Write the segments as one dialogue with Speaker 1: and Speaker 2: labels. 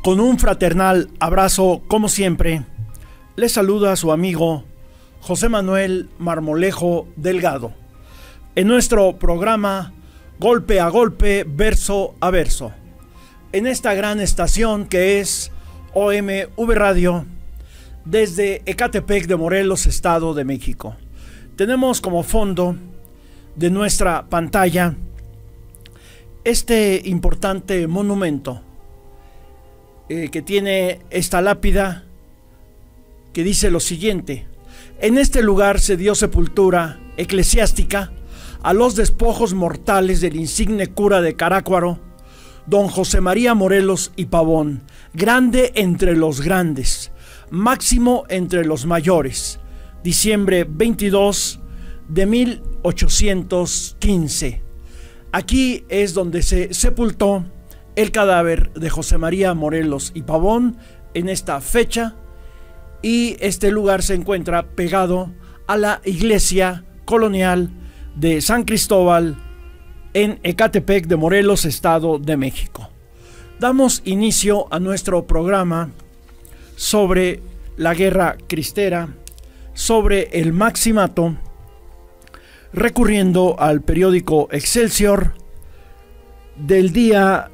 Speaker 1: Con un fraternal abrazo, como siempre, les saluda a su amigo José Manuel Marmolejo Delgado, en nuestro programa Golpe a Golpe, Verso a Verso, en esta gran estación que es OMV Radio, desde Ecatepec de Morelos, Estado de México. Tenemos como fondo de nuestra pantalla este importante monumento que tiene esta lápida que dice lo siguiente: en este lugar se dio sepultura eclesiástica a los despojos mortales del insigne cura de Carácuaro, don José María Morelos y Pavón, grande entre los grandes, máximo entre los mayores, diciembre 22 de 1815. Aquí es donde se sepultó el cadáver de José María Morelos y Pavón en esta fecha, y este lugar se encuentra pegado a la iglesia colonial de San Cristóbal en Ecatepec de Morelos, Estado de México. Damos inicio a nuestro programa sobre la guerra cristera, sobre el Maximato, recurriendo al periódico Excelsior del día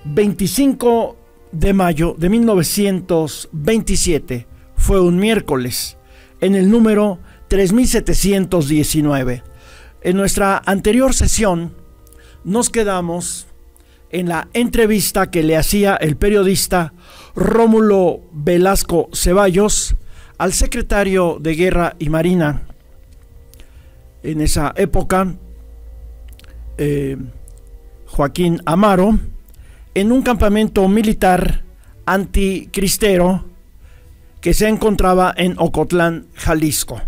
Speaker 1: 25 de mayo de 1927. Fue un miércoles, en el número 3719. En nuestra anterior sesión nos quedamos en la entrevista que le hacía el periodista Rómulo Velasco Ceballos al secretario de Guerra y Marina en esa época, Joaquín Amaro, en un campamento militar anticristero que se encontraba en Ocotlán, Jalisco.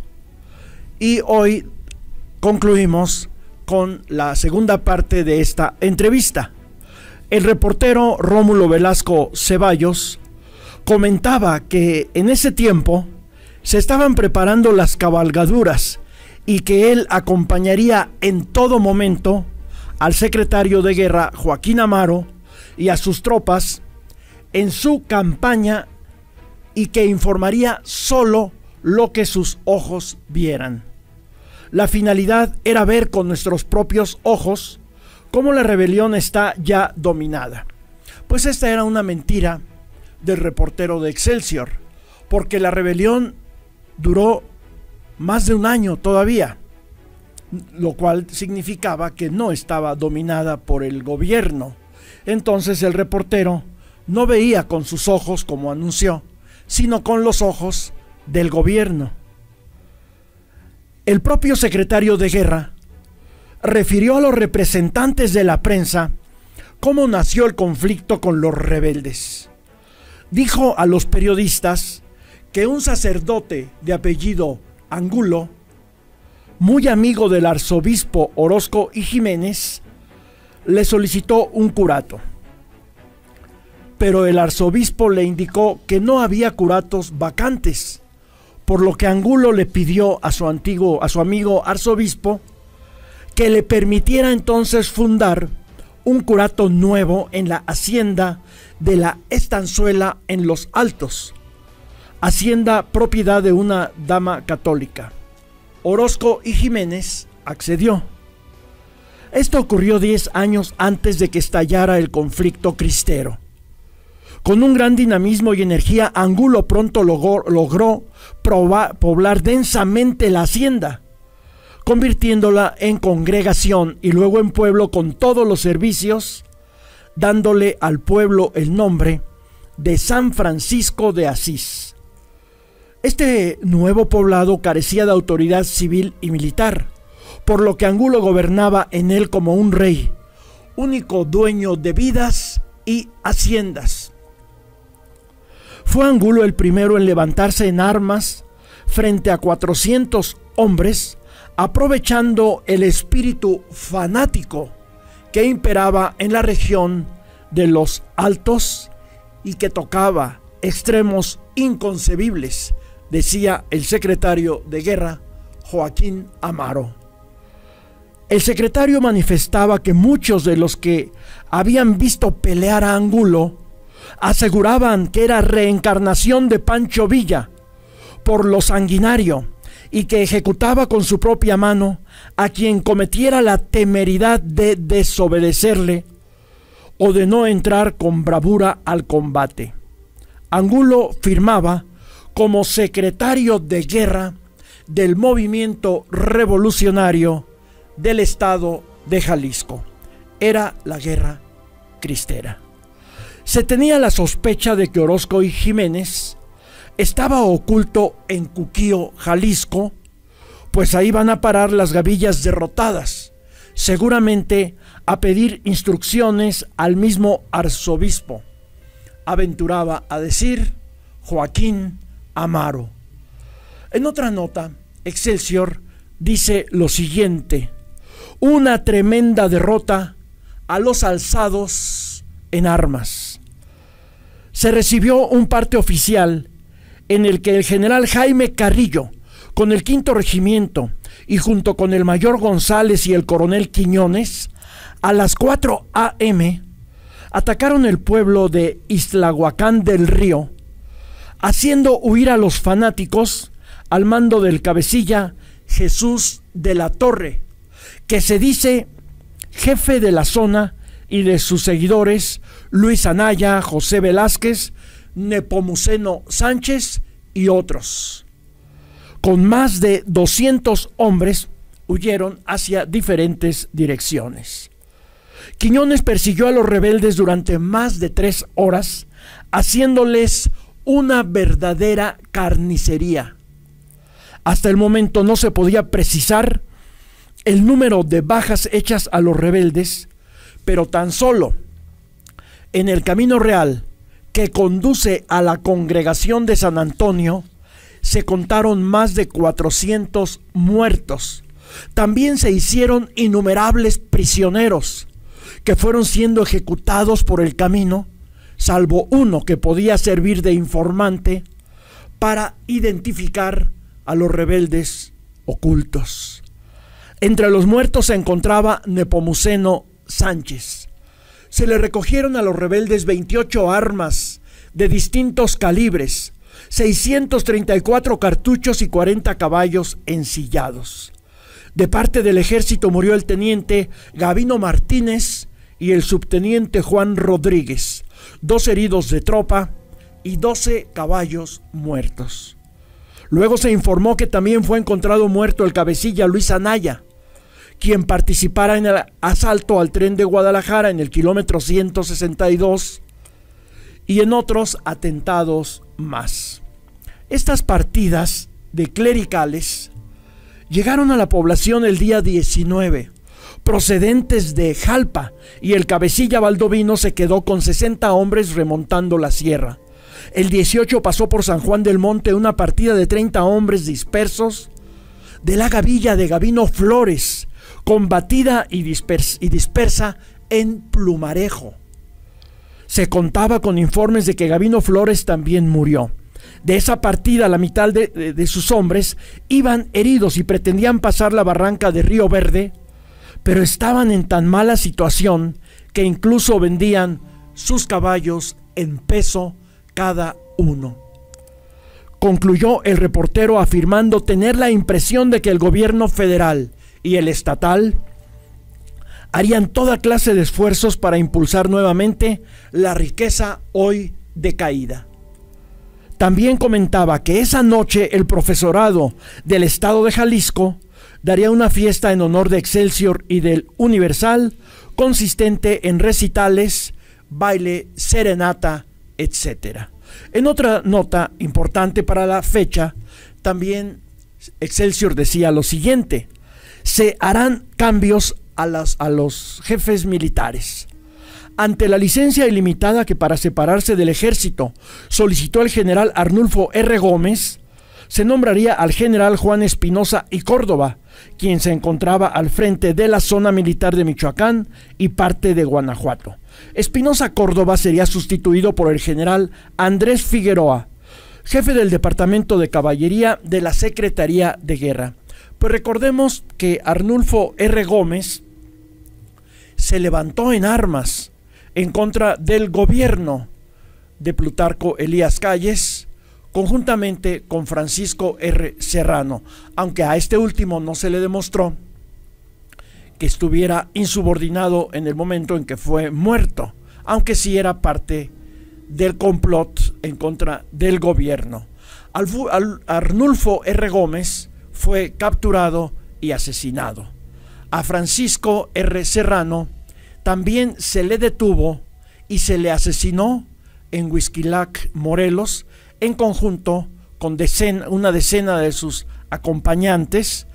Speaker 1: Y hoy concluimos con la segunda parte de esta entrevista. El reportero Rómulo Velasco Ceballos comentaba que en ese tiempo se estaban preparando las cabalgaduras y que él acompañaría en todo momento al secretario de Guerra Joaquín Amaro y a sus tropas en su campaña, y que informaría solo lo que sus ojos vieran. La finalidad era ver con nuestros propios ojos cómo la rebelión está ya dominada. Pues esta era una mentira del reportero de Excelsior, porque la rebelión duró más de un año todavía, lo cual significaba que no estaba dominada por el gobierno. Entonces el reportero no veía con sus ojos, como anunció, sino con los ojos del gobierno. El propio secretario de Guerra refirió a los representantes de la prensa cómo nació el conflicto con los rebeldes. Dijo a los periodistas que un sacerdote de apellido Angulo, muy amigo del arzobispo Orozco y Jiménez, le solicitó un curato, pero el arzobispo le indicó que no había curatos vacantes, por lo que Angulo le pidió a su amigo arzobispo que le permitiera entonces fundar un curato nuevo en la hacienda de la Estanzuela en Los Altos, hacienda propiedad de una dama católica. Orozco y Jiménez accedió. Esto ocurrió 10 años antes de que estallara el conflicto cristero. Con un gran dinamismo y energía, Angulo pronto logró poblar densamente la hacienda, convirtiéndola en congregación y luego en pueblo con todos los servicios, dándole al pueblo el nombre de San Francisco de Asís. Este nuevo poblado carecía de autoridad civil y militar, por lo que Angulo gobernaba en él como un rey, único dueño de vidas y haciendas. Fue Angulo el primero en levantarse en armas frente a 400 hombres, aprovechando el espíritu fanático que imperaba en la región de los Altos y que tocaba extremos inconcebibles, decía el secretario de Guerra Joaquín Amaro. El secretario manifestaba que muchos de los que habían visto pelear a Angulo Aseguraban que era reencarnación de Pancho Villa por lo sanguinario y que ejecutaba con su propia mano a quien cometiera la temeridad de desobedecerle o de no entrar con bravura al combate. Angulo firmaba como secretario de guerra del movimiento revolucionario del estado de Jalisco. Era la guerra cristera. Se tenía la sospecha de que Orozco y Jiménez estaba oculto en Cuquío, Jalisco, pues ahí van a parar las gavillas derrotadas, seguramente a pedir instrucciones al mismo arzobispo, aventuraba a decir Joaquín Amaro. En otra nota, Excelsior dice lo siguiente: una tremenda derrota a los alzados en armas. Se recibió un parte oficial en el que el general Jaime Carrillo, con el 5º Regimiento y junto con el mayor González y el coronel Quiñones, a las 4 a.m., atacaron el pueblo de Islahuacán del Río, haciendo huir a los fanáticos al mando del cabecilla Jesús de la Torre, que se dice jefe de la zona, y de sus seguidores Luis Anaya, José Velázquez, Nepomuceno Sánchez y otros. Con más de 200 hombres huyeron hacia diferentes direcciones. Quiñones persiguió a los rebeldes durante más de 3 horas, haciéndoles una verdadera carnicería. Hasta el momento no se podía precisar el número de bajas hechas a los rebeldes, pero tan solo en el camino real que conduce a la congregación de San Antonio se contaron más de 400 muertos. También se hicieron innumerables prisioneros que fueron siendo ejecutados por el camino, salvo uno que podía servir de informante para identificar a los rebeldes ocultos. Entre los muertos se encontraba Nepomuceno Sánchez. Se le recogieron a los rebeldes 28 armas de distintos calibres, 634 cartuchos y 40 caballos ensillados. De parte del ejército murió el teniente Gavino Martínez y el subteniente Juan Rodríguez, 2 heridos de tropa y 12 caballos muertos. Luego se informó que también fue encontrado muerto el cabecilla Luis Anaya, quien participara en el asalto al tren de Guadalajara en el kilómetro 162 y en otros atentados más. Estas partidas de clericales llegaron a la población el día 19, procedentes de Jalpa, y el cabecilla Baldovino se quedó con 60 hombres remontando la sierra. El 18 pasó por San Juan del Monte una partida de 30 hombres dispersos de la gavilla de Gavino Flores, combatida y dispersa en Plumarejo. Se contaba con informes de que Gavino Flores también murió. De esa partida, la mitad de sus hombres iban heridos y pretendían pasar la barranca de Río Verde, pero estaban en tan mala situación que incluso vendían sus caballos en peso cada uno. Concluyó el reportero afirmando tener la impresión de que el gobierno federal y el estatal harían toda clase de esfuerzos para impulsar nuevamente la riqueza hoy decaída. También comentaba que esa noche el profesorado del estado de Jalisco daría una fiesta en honor de Excelsior y del Universal, consistente en recitales, baile, serenata, etc. En otra nota importante para la fecha, también Excelsior decía lo siguiente: se harán cambios a los jefes militares. Ante la licencia ilimitada que para separarse del ejército solicitó el general Arnulfo R. Gómez, se nombraría al general Juan Espinosa y Córdoba, quien se encontraba al frente de la zona militar de Michoacán y parte de Guanajuato. Espinosa Córdoba sería sustituido por el general Andrés Figueroa, jefe del Departamento de Caballería de la Secretaría de Guerra. Pues recordemos que Arnulfo R. Gómez se levantó en armas en contra del gobierno de Plutarco Elías Calles, conjuntamente con Francisco R. Serrano, aunque a este último no se le demostró que estuviera insubordinado en el momento en que fue muerto, aunque sí era parte del complot en contra del gobierno. Arnulfo R. Gómez fue capturado y asesinado. A Francisco R. Serrano también se le detuvo y se le asesinó en Huixquilac, Morelos, en conjunto con una decena de sus acompañantes,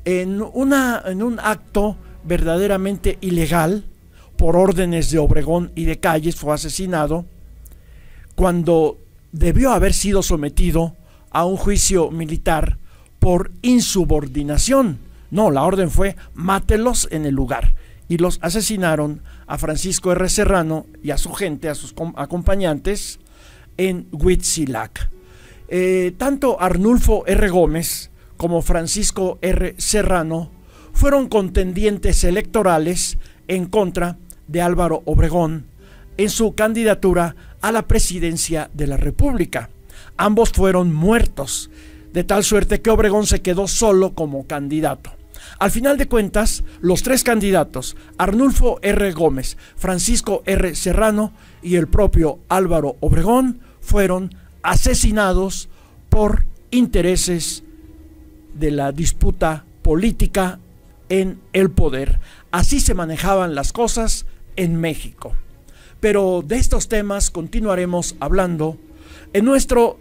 Speaker 1: en un acto verdaderamente ilegal. Por órdenes de Obregón y de Calles fue asesinado cuando debió haber sido sometido a un juicio militar por insubordinación. No, la orden fue mátelos en el lugar, y los asesinaron a Francisco R. Serrano y a su gente, a sus acompañantes, en Huitzilac. Tanto Arnulfo R. Gómez como Francisco R. Serrano fueron contendientes electorales en contra de Álvaro Obregón en su candidatura a la presidencia de la República. Ambos fueron muertos, de tal suerte que Obregón se quedó solo como candidato. Al final de cuentas, los tres candidatos, Arnulfo R. Gómez, Francisco R. Serrano y el propio Álvaro Obregón, fueron asesinados por intereses de la disputa política en el poder. Así se manejaban las cosas en México. Pero de estos temas continuaremos hablando en nuestro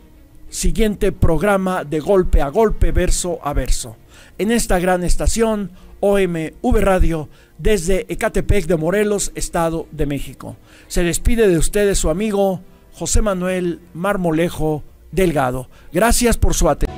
Speaker 1: siguiente programa de Golpe a Golpe, Verso a Verso, en esta gran estación OMV Radio desde Ecatepec de Morelos, Estado de México. Se despide de ustedes su amigo José Manuel Marmolejo Delgado. Gracias por su atención.